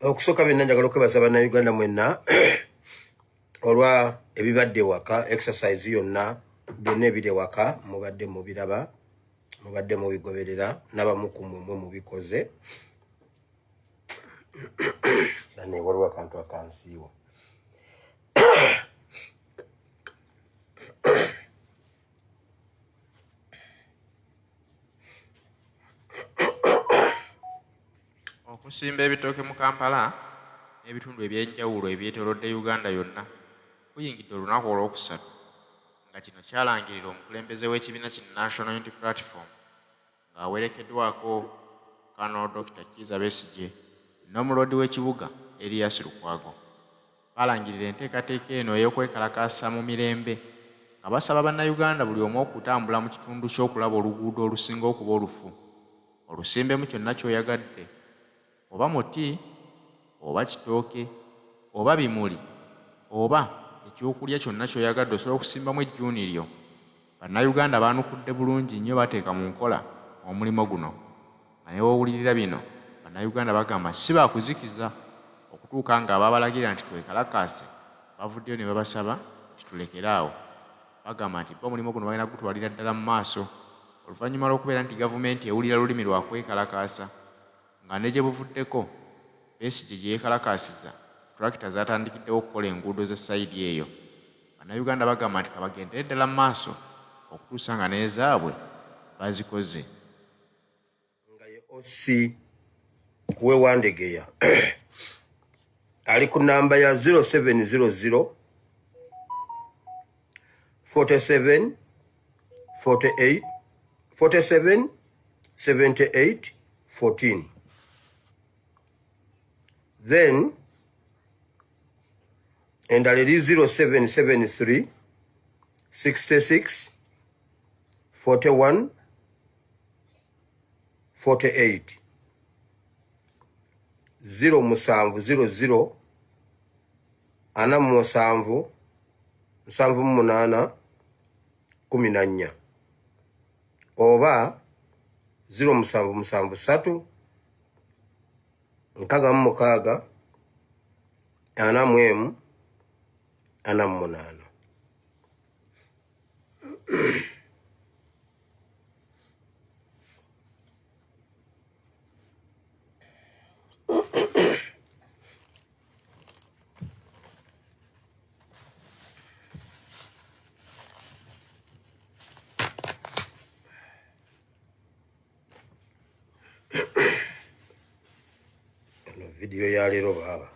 Okusooka byonna njagala okwebaza bannayuganda mwenna olwa ebibadde waka exercise yonna byonna ebiri waka mubadde mubiraba mubadde mubigoberera n'abamu ku mmwe mubikoze nane waliwo akantu akansiiwo okusimba ebitooke mu Kampala n'ebitundu ebyenjawulo ebyetoolodde Uganda yonna kuyingidde olunaku olwokusatu nga kino kyalangirira omukulembeze w'ekibiina ki National Unity Platform ng'awerekeddwako Kano Dr. Kizza Besigye n'omuloodi w'ekibuga Erias Lukwago. Balangirira enteekateeka eno ey'okwekalakaasa mu mirembe nga basaba bannayuganda buli omu okutambula mu kitundu ky'okulaba oluguudo olusinga okuba olufu olusimbemu kyonna ky'oyagadde oba muti oba kitooke oba bimuli oba ekyokulya kyonna ky'oyagadde osobola okusimbamu ejjuuni lyo. Bannayuganda baanukudde bulungi nnyo bateeka mu nkola omulimu guno nga ne woowulirira bino bannayuganda bagamba si baakuzikiza okutuuka nga ababalagira nti twekalakaase bavuddeyo ne babasaba kitulekere bagamba nti omulimu guno balina gutwalira ddala mu maaso oluvannyuma lw'okubeera nti gavumenti ewulira lulimi lwa kwekalakaasa nga ne gye buvuddeko Besigye gye yeekalakaasiza tulakita zaatandikiddewo okukola enguudo za sayidi eyo. Bannayuganda bagamba nti kabagendere ddala mu maaso okutuusa nga n'ezaabwe bazikoze. Nga ye OC w'ewandegeya ali ku namba ya 0700 47 48 47 78 14. Then endala eri 0773 66 41 48 0700 47 78 14 oba 0773 6 41 48. Video ya leero baba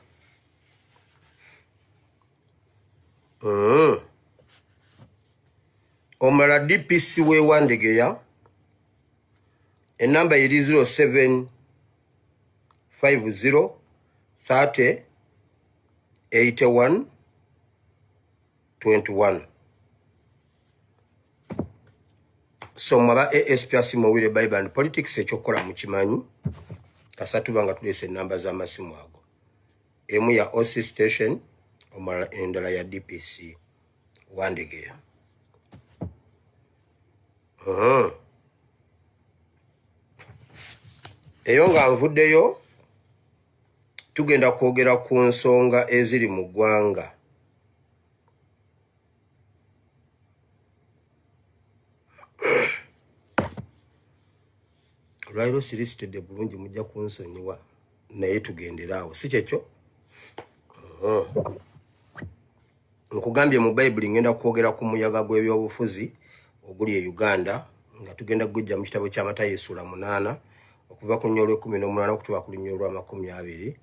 omala DPC w'ewandegeya enamba eri 0750 30 81 21. So mwaba ASP Asimowire Bible and Politics ekyokukola mukimanyi kasatu banga tulese namba z'amasimu ago emu ya OC station omala endala ya DPC wandegeya. Eyo nga nvuddeyo tugenda kwogera ku nsonga eziri mu ggwanga. Olwaliro sirisitedde bulungi mujja kunsonyiwa naye tugenderaawo si kyekyo. Nkugambye mu Bayibuli ngenda kwogera ku muyaga gw'ebyobufuzi oguli e Uganda nga tugenda kugujja mu kitabo kya Matayo essula 8 okuva ku nnyolo 18 okutuuka ku nnyolo 28.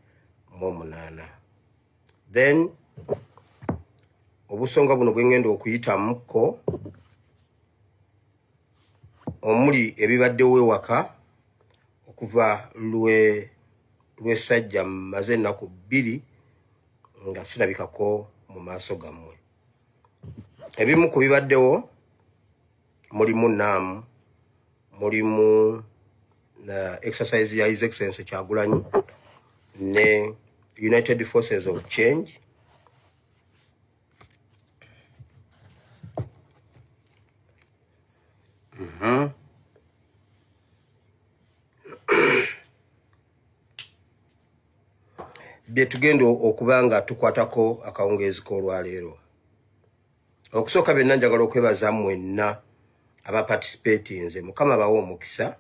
Then obusonga buno bwe ngenda okuyitamuko omuli ebibaddewo ewaka okuva lw'essajja mmaze ennaku 2 nga sirabikako mu maaso gammwe. Ebimu ku bibaddewo mulimu NAM, mulimu exercise ya His Excellency Kyagulanyi ne United Forces of Change. bye tugenda okubanga tukwatako akawungeezi k'olwaleero. Okusooka byonna njagala okwebaza mwenna abaparticipatinze. Mukama bawe omukisa.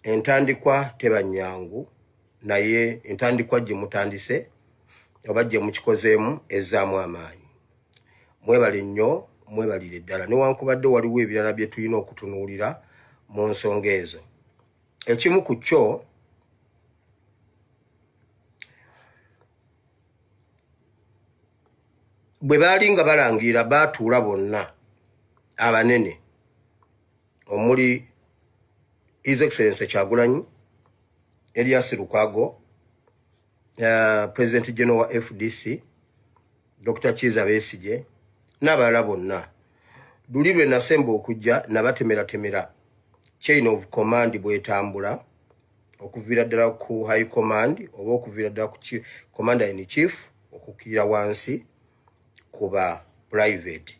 Entandikwa teba nnyangu, naye entandikwa gye mutandise oba gye mukikozeemu ezzaamu amaanyi. Mwebale nnyo, mwebalire ddala. Newankubadde waliwo ebirala bye tulina okutunuulira mu nsonga ezo. Ekimu ku kyo bwe baali nga balangirira baatuula bonna abanene omuli His Excellency Kyagulanyi, Elias Lukwago, President General wa FDC, Dr. Kiza Besigye, n'abalala bonna. Luli lwe nasemba okujja nabatemera chain of command bwetambula okuviira ddala ku high command oba okuviira ddala ku commander in chief okukiira wansi kuba private.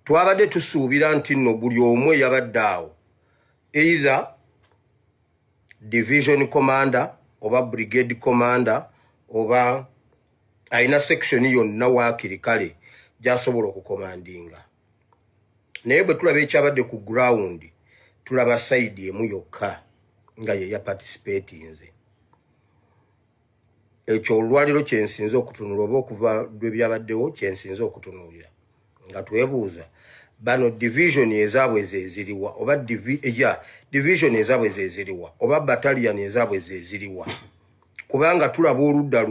Twabadde tusuubira nti nno buli omu yabadde awo either division commander oba brigade commander oba alina section yonna waakiri kale gy'asobola okukomandinga. Naye bwe tulaba ekyabadde ku ground tulaba side emu yokka nga ye yaparticipatinze. Ekyo olwaliro kyensinze okutunula oba okuva lw'ebyabaddewo kyensinze okutunuulira nga twebuuza bano division ezaabwe zeziriwa oba division ezaabwe zeziriwa oba battalion ezaabwe zeziriwa, kubanga tulaba oludda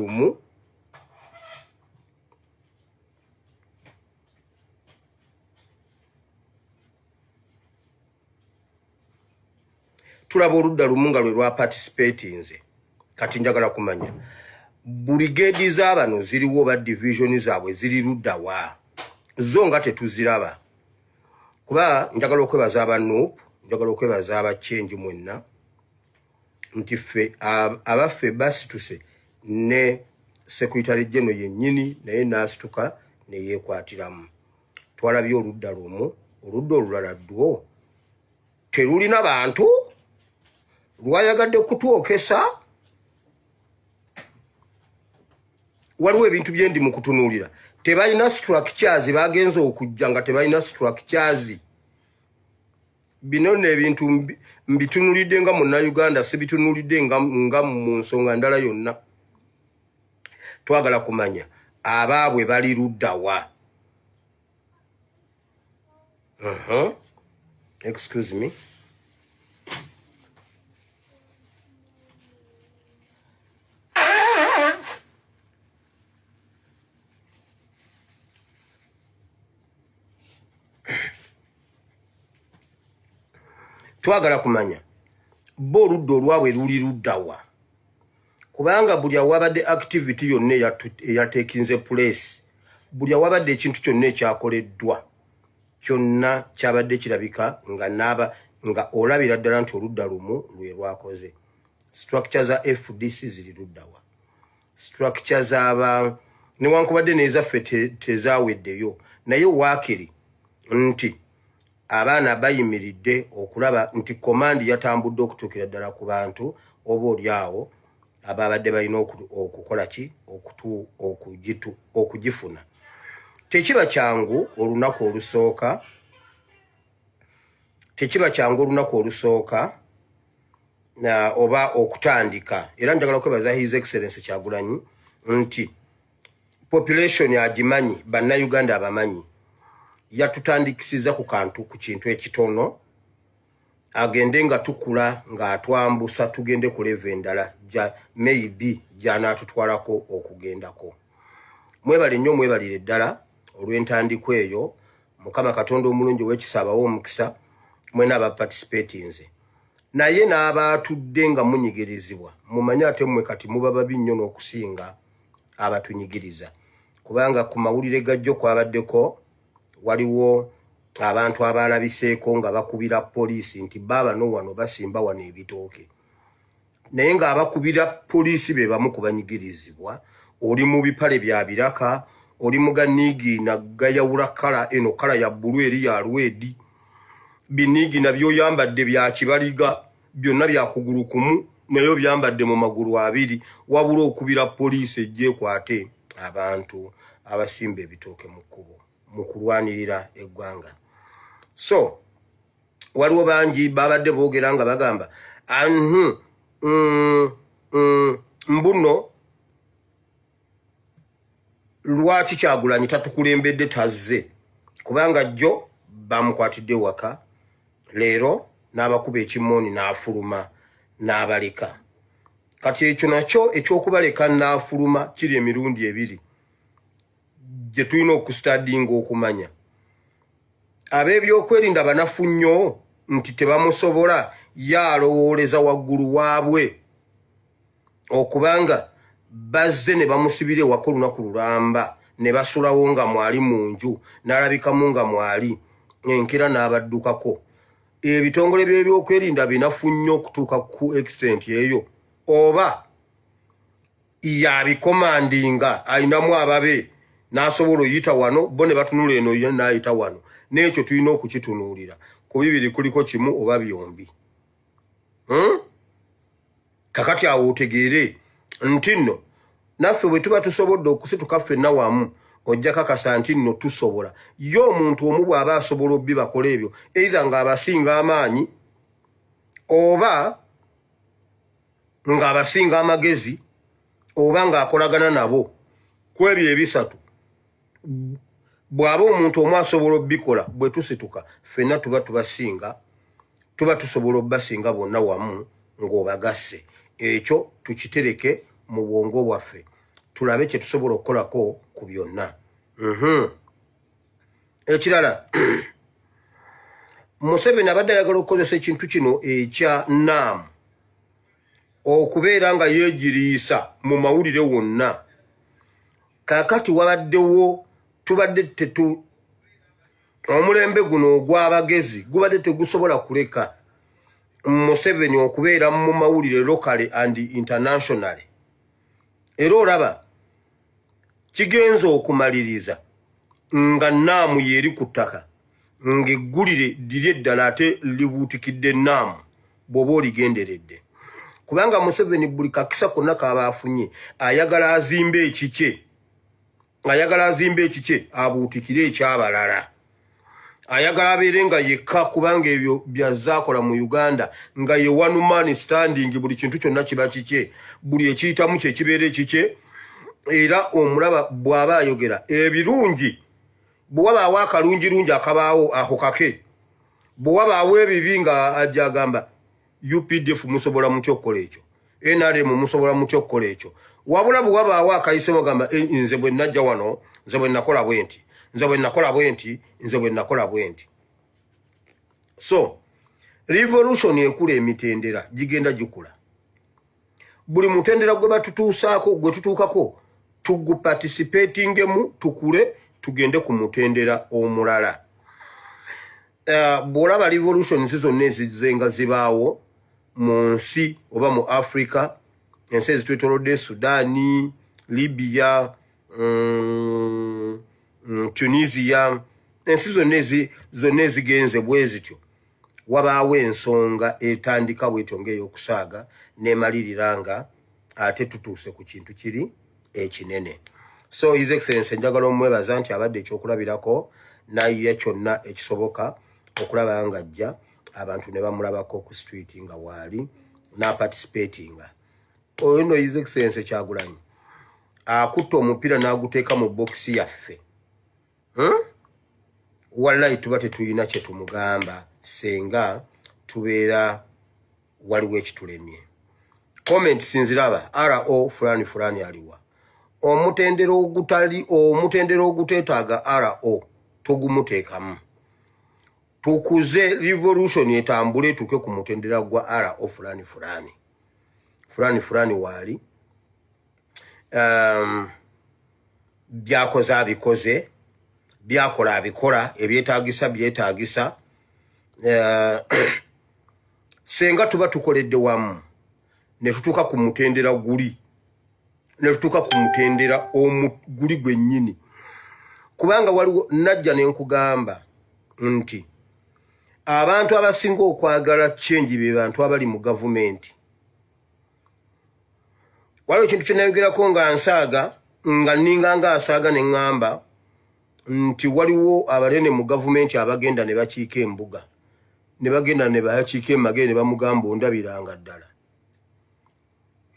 lumu nga lwe lwa participatinze. Kati njagala kumanya brigade z'abano ziriwo oba division zaabwe ziri ludda wa? Zo nga tetuziraba. Kuba njagala okwebaza abanuupu, njagala okwebaza abacyenji mwenna nti ffe abaffe basituse ne Secretary General yennyini naye n'asituka ne yeekwatiramu. Twalabye oludda lumu, oludda olulala ddwo terulina bantu, lwayagadde kutwokesa. Waliwo ebintu byendi mu kutunuulira. Tebalina structures bagenze okujja nga tebalina structures. Bino n'ebintu mbitunulidde nga Munnayuganda, sibitunulidde nga mu nsonga ndala yonna. Twagala kumanya abaabwe bali ludda wa? Excuse me. Twagala kumanya bo oludda olwabwe luli ludda wa? Kubanga buli awabadde activity yonna eyateekinze place, buli awabadde ekintu kyonna ekyakoleddwa, kyonna kyabadde kirabika nga olabira ddala nti oludda lumu lwe lwakoze. Structure za FDC ziri ludda wa? Structure z'aba newankubadde n'ezaffe tezaaweddeyo, naye waakiri nti abaana bayimiridde okulaba nti command yatambudde okutuukira ddala ku bantu oba oliawo ababadde balina okukola ki okugifuna. Tekiba kyangu olunaku olusooka oba okutandika. Era njagala kwebaza His Excellency Kyagulanyi nti population agimanyi, bannayuganda abamanyi. Yatutandikisiza ku kintu ekitono, agende nga tukula ng'atwambusa tugende ku level endala maybe gy'anaatutwalako okugendako. Mwebale nnyo, mwebalire ddala olw'entandikwa eyo. Mukama Katonda omulungi w'ekisaabawo omukisa mwena abaparticipatinze. Naye n'abaatudde nga munyigirizibwa mumanye ate mmwe kati muba babi nnyo n'okusinga abatunyigiriza, kubanga ku mawulire gajjo kwabaddeko waliwo abantu abalabiseeko nga bakubira poliisi nti baabano wano basimba wano ebitooke. Naye ng'abakubira poliisi be bamu kubanyigirizibwa. Oli mu bipale bya biraka, oli mu ganiigina gayawula kala, eno kala ya bbulu eri ya lwedi, biniigina by'oyambadde bya kibaliga byonna bya kugulu kumu nayo byambadde mu magulu abiri wabula okubira poliisi ejje kwate abantu abasimba ebitooke mu kkubo mu kulwanirira eggwanga. So waliwo bangi babadde boogera nga bagamba mbuno lwaki Kyagulanyi tatukulembedde tazze kubanga jjo bamukwatidde waka leero n'abakuba ekimooni n'afuluma n'abaleka. Kati ekyo nakyo ekyokubaleka n'afuluma kiri emirundi ebiri gye tulina okustadinga okumanya. Ab'ebyokwerinda banafu nnyo nti tebamusobola yalowooleza waggulu waabwe okubanga bazze ne bamusibira ewaka olunaku lulamba ne basulawo nga mwali mu nju n'alabikamu nga mwali enkera n'abaddukako. Ebitongole by'ebyokwerinda binafu nnyo okutuuka ku extent eyo oba yabikomandinga ayinamu ababe n'asobola oyita wano bo ne batunula eno n'ayita wano. N'ekyo tulina okukitunuulira ku bibiri kuliko kimu oba byombi. Kakati awo otegeere nti nno naffe bwe tuba tusobodde okusituka ffenna wamu ojja kakasa nti nno tusobola. Ye omuntu omu bw'aba asobola obbi bakola ebyo either ng'abasinga amaanyi oba ng'abasinga amagezi oba ng'akolagana nabo ku ebyo ebisatu. Bw'aba omuntu omu asobola obbikola bwe tusituka ffenna tuba tusobola obbasinga bonna wamu ng'obagasse. Ekyo tukitereke mu bwongo bwaffe tulabe kye tusobola okukolako ku byonna. Ekirala Museveni abadde ayagala okukozesa ekintu kino ekya NAM okubeera nga yeegiriisa mu mawulire wonna. Kaakati wabaddewo tubadde omulembe guno ogw'abagezi gubadde tegusobola kuleka Museveni okubeera mu mawulire locally and internationally. Era olaba kigenza okumaliriza nga NAM yeeri ku ttaka ng'eggulire liri eddala ate libuutikidde NAM bw'oba oligenderedde. Kubanga Museveni buli kakisa konna kaba afunye ayagala azimbe ekikye abuutikire ekyabalala. Ayagala abeere nga yekka kubanga ebyo byazaakola mu Uganda nga ye one man standing, buli kintu kyonna kiba kikye, buli ekiyitamu kye kibeera ekikye. Era omulaba bw'aba ayogera ebirungi bwe wabaawo akalungirungi akabaawo ako kake, bwe wabaawo ebibi nga ajja agamba UPDF musobola mutya okukola ekyo, NRM musobola mutya okukola ekyo. Wabula bwe wabaawo akayise bagamba nze bwe najja wano nze bwe nakola bwe nti, nze bwe nakola bwe nti, nze bwe nakola bwe nti. So revolution ekula emitendera gigenda gikula. Buli mutendera gwe batutuusaako gwe tutuukako tuguparticipatingemu tukule tugende ku mutendera omulala. Bw'olaba revolution zonna ezizenga zibaawo mu nsi oba mu Africa, ensi ezitwetoolodde Sudaani, Libya, Tunisia, ensi zonna ezigenze bwe zityo wabaawo ensonga etandika bwetyo ng'ey'okusaaga n'emalirira nga ate tutuuse ku kintu kiri ekinene. So His Excellency njagala omwebaza nti abadde ekyokulabirako naye kyonna ekisoboka okulaba nga ajja abantu ne bamulabako ku street nga waali n'aparticipatinga. Oyo nno His Excellency Kyagulanyi akutta omupiira n'aguteeka mu bokisi yaffe. Wallahi tuba tetulina kye tumugamba senga tubeera waliwo ekitulemye. Comment sinziraba RO fulani fulani aliwa. Omutendero oguteetaaga RO togumuteekamu. Tukuze revolution etambule tuke ku mutendera gwa RO fulani fulani. Fulani fulani waali. Byakoze abikoze, byakola abikola, ebyetaagisa byetaagisa. Senga tuba tukoledde wamu ne tutuuka ku mutendera guli, ne tutuuka ku mutendera guli gwennyini. Kubanga waliwo najja ne nkugamba nti abantu abasinga okwagala change be bantu abali mu gavumenti. waliwo ekintu kye nayogerako nga nsaaga nga nninga asaaga ne ŋŋamba nti waliwo abalene mu gavumenti abagenda ne bakiika embuga ne bagenda ne bayakiika emagere ne bamugamba ondabiranga ddala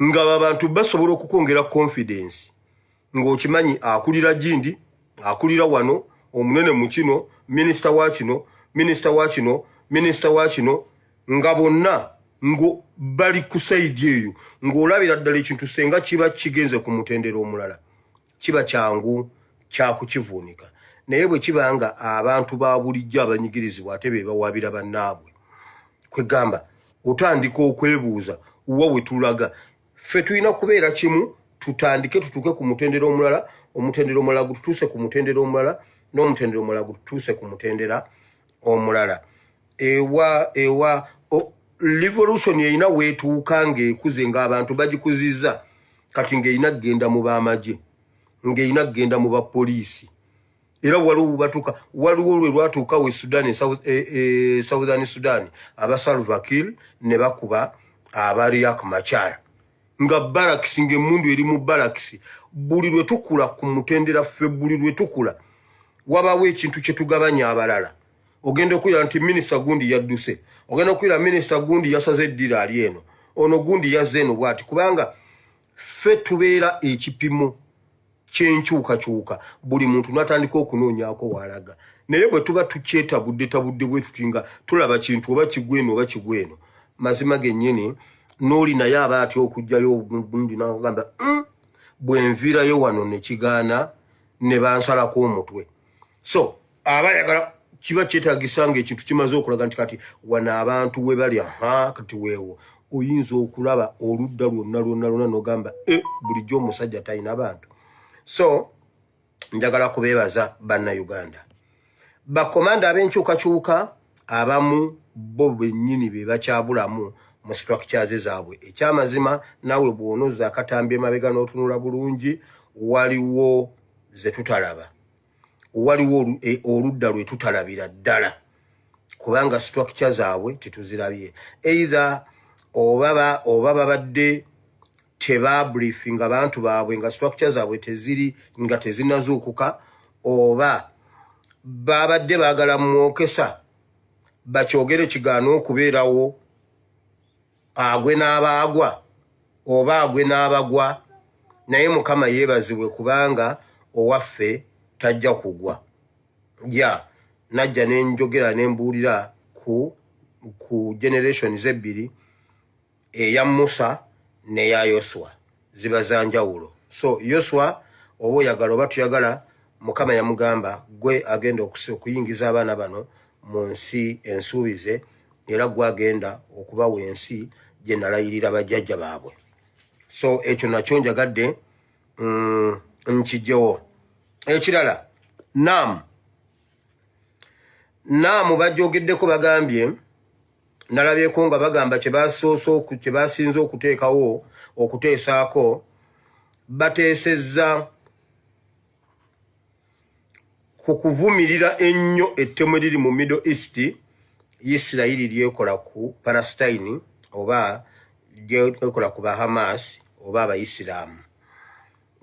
nga abantu basobola okukwongera confidence ng'okimanyi akulira Gindi akulira wano omunene mu kino minisita wa kino minisita wa kino minisita wa kino nga bonna ngo bali ku sayidi eyo ng'olabira ddala ekintu senga kiba kigenze ku mutendera omulala kiba kyangu kyakukivuunika naye bwe kibanga abantu ba bulijjo abanyigirizibwa ate be bawabira bannaabwe kwegamba otandika okwebuuza wa we tulaga ffe tulina kubeera kimu tutandike tutuuke ku mutendera omulala gututuuse ku mutendera omulala n'omutendera omulala gututuuse ku mutendera omulala ewa revolution erina weetuuka ng'ekuze ng'abantu bagikuzizza kati ng'erina kgenda mu b'amagye ng'erina kgenda mu bapoliisi era waliwo lwe lwatuuka we Sudan Southern Sudan aba Salva Kiir ne bakuba aba Riek Machar nga barakisi ng'emmundu eri mu barakisi buli lwe tukula ku mutendera ffe buli lwe tukula wabawo ekintu kye tugabanya abalala ogenda okwira nti minisita gundi yadduse ogenda okwira minisita gundi yasaze eddira ali eno ono gundi yazze eno bw'ati kubanga ffe tubeera ekipimo ky'enkyukakyuka buli muntu n'atandika okunoonyaako walaga naye bwe tuba tukyetabudde bwe tutinga tulaba kintu oba kigweno oba kigweno mazima gennyini n'oli naye aba atya okugjayo obundi n'agamba bwe nviirayo wano ne kigaana ne bansalako omutwe so abayagala kiba kyetaagisa ng'ekintu kimaze okulaga nti kati wano abantu we bali kati weewo oyinza okulaba oludda lwonna n'ogamba bulijjo omusajja talina bantu so njagala kubeebaza bannayuganda bakomanda ab'enkyukakyuka abamu bo bennyini be bakyabulamu mu structures zaabwe ekyamazima nawe bw'onoza akatambi emabega n'otunula bulungi waliwo ze tutalaba waliwo oludda lwe tutalabira ddala kubanga structure zaabwe tetuzirabye either oba babadde tebabriefing abantu baabwe nga structure zaabwe nga tezinazuukuka oba babadde baagala mwokesa bakyogere kigaana okubeerawo agwe n'abaagwa oba agwe n'abagwa naye Mukama yeebazibwe kubanga owaffe tajja kugwa najja nenjogera nembuulira ku generations ebbiri eya Musa neya Yoswa ziba za njawulo so Yoswa oba oyagala oba tuyagala Mukama yamugamba gwe agenda okuyingiza abaana bano mu nsi ensuubize era gwe agenda okubawa ensi gye nalayirira bajjajja baabwe so ekyo nakyo njagadde nkijjewo ekirala naamu bajjogeddeko bagambye nalabyeko nga bagamba kye basinze okuteesaako bateesezza ku kuvumirira ennyo ettemu eriri mu Middle East Isirayiri lyekola ku Palestine oba lyekola ku Bahamas oba Abayisiraamu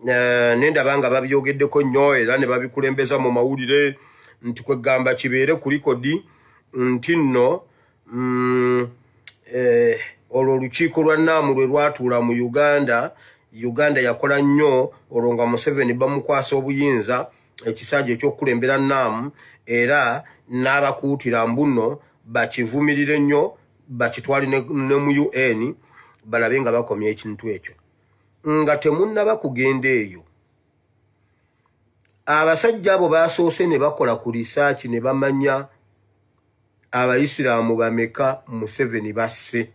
nendaba nga babyogeddeko nnyo era ne babikulembeza mu mawulire nti kwegamba kibeere ku likodi nti nno olwo olukiiko lwa naamu lwe lwatuula mu Uganda yakola nnyo olwo nga Museveni bamukwasa obuyinza ekisajja ekyokukulembera naamu era n'abakuutira mbuno bakivumirire nnyo bakitwale ne mu UN balabe nga bakomya ekintu ekyo nga temunnaba kugenda eyo abasajja abo basoose ne bakola ku risaaki ne bamanya Abayisiraamu bameka Museveni basse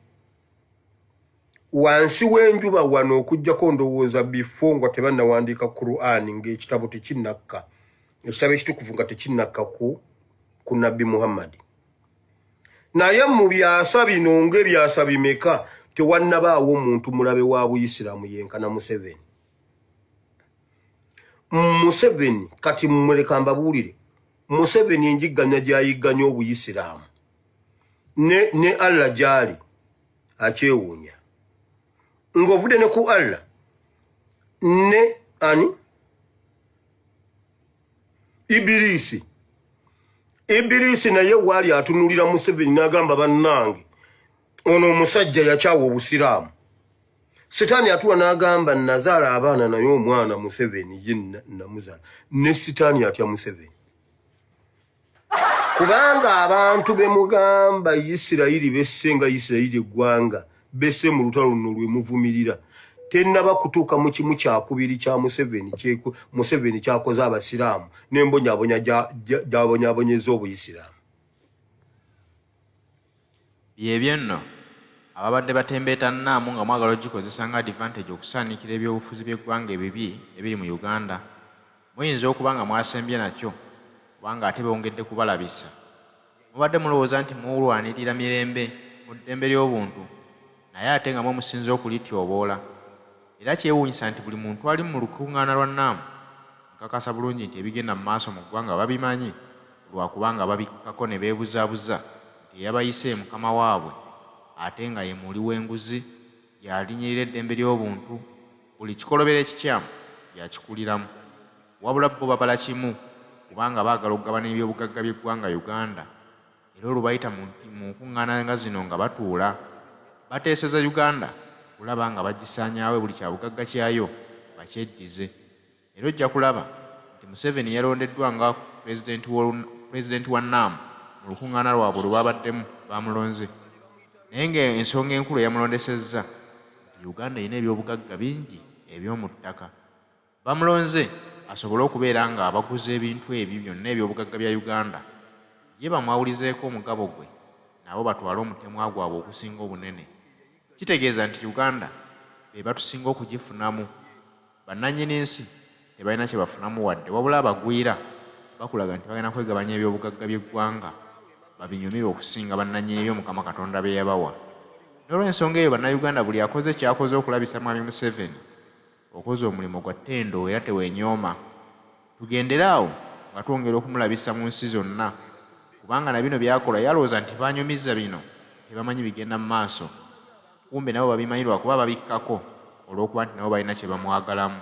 wansi w'enjuba wano okujjako ndowooza bifo nga tebannawandiika Qur'an ng'ekitabo tekinnakka ekitabo ekitukuvu nga tekinnakka ku Nabbi Muhammad naye mu byasa bino ng'ebyasa bimeka tewannabaawo omuntu mulabe wa Buyisiraamu yenkana Museveni kati mmuleka mbabuulire Museveni enjigganya gy'ayigganya Obuyisiraamu ne Allah gy'ali akyewuunya ng'ovudde ne ku Allah ne ani Ibirisi naye wali atunulira Museveni n'agamba bannange ono omusajja yakyawa obusiraamu. Sitaani atuwa n'agamba nazaala abaana naye omwana Museveni ye namuzala. Ne Sitaani atya Museveni. Kubanga abantu bemugamba Isirayiri bessenga Isirayiri eggwanga besse mu lutalo luno lwe muvumirira. Tennaba kutuuka mu kimu kyakubiri kya Museveni kyakoze abasiraamu n'embonyabonya gy'abonyabonyeza obuyisiraamu. Byebyo nno ababadde batembeeta nnaamu nga mwagala ogikozesa nga advantage okusaanikira ebyobufuzi by'eggwanga ebibi ebiri mu Uganda, muyinza okuba nga mwasembye nakyo kubanga ate bongedde kubalabisa. Mubadde mulowooza nti mulwanirira mirembe mu ddembe ly'obuntu naye ate nga musinza okulityoboola. Era kyewuunyisa nti buli muntu ali mu lukuŋŋaana lwa nnaamu nkakasa bulungi nti ebigenda mu maaso mu ggwanga babimanyi lwakubanga babikkako ne beebuzaabuza nti yabayise mukama waabwe ate nga ye muli w'enguzi y'alinyirira eddembe ly'obuntu, buli kikolobero ekikyamu yakikuliramu. Wabula bo babala kimu kubanga baagala okugabana ebyobugagga by'eggwanga Uganda, era olubayita mu nkuŋŋaana nga zino nga batuula bateeseza Uganda kulaba nga bagisaanyaawe buli kyabugagga kyayo bakyeddize. Era ojja kulaba nti Museveni yalondeddwa nga pulezidenti wa nnaamu mu lukuŋŋaana lwabwe lwe babaddemu bamulonze. Naye ng'ensonga enkulu eyamulondesezza nti Uganda erina ebyobugagga bingi eby'omu ttaka. Bamulonze asobole okubeera nga abaguza ebintu ebyo byonna ebyobugagga bya Uganda, ye bamwawulizeeko omugabo gwe nabo batwale omutemwa gwabwe okusinga obunene. Kitegeeza nti Uganda be batusinga okugifunamu. Bannannyini nsi tebalina kye bafunamu wadde, wabula abagwira bakulaga nti bagenda kwegabanya ebyobugagga by'eggwanga babinyumire okusinga bannannyini byo Mukama Katonda be yabawa. N'olw'ensonga eyo bannayuganda buli akoze kyakoze okulabisa Mwami Museveni okoze omulimu gwa ttendo era tewenyooma. Tugendere awo nga twongera okumulabisa mu nsi zonna kubanga na bino byakola yalowooza nti banyumiza bino tebamanyi bigenda mu maaso. Kumbe nabo babimanyi lwakuba babikkako olw'okuba nti nabo balina kye bamwagalamu.